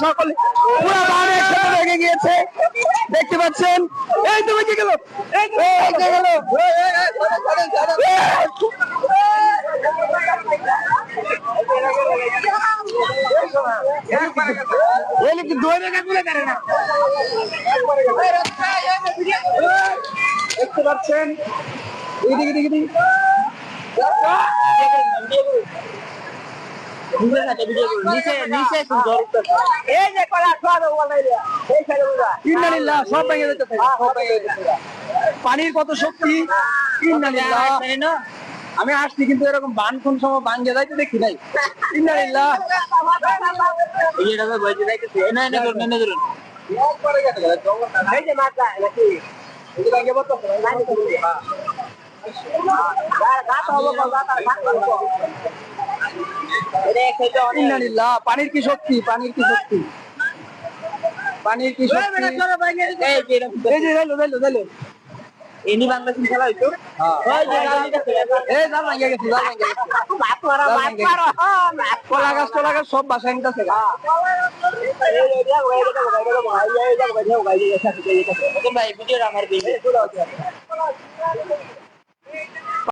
সকলে পুরো বান একসাথে লেগে গিয়েছে, দেখতে পাচ্ছেন। এই তুমি কি গেল, এই যে গেল, দেখতে পাচ্ছেন। পানির কত শক্তি, আমি আসছি কিন্তু এরকম বান কোন সময় ভাঙ্গে যাইতে দেখি নাই। পানির কি শক্তি, পানির কি শক্তি, পানির কি শক্তি। এনি বাংলাদেশ খেলা হইতো, কলা গাছ সব বাসায় নিতেছে। ভাই ভিডিওটা আমার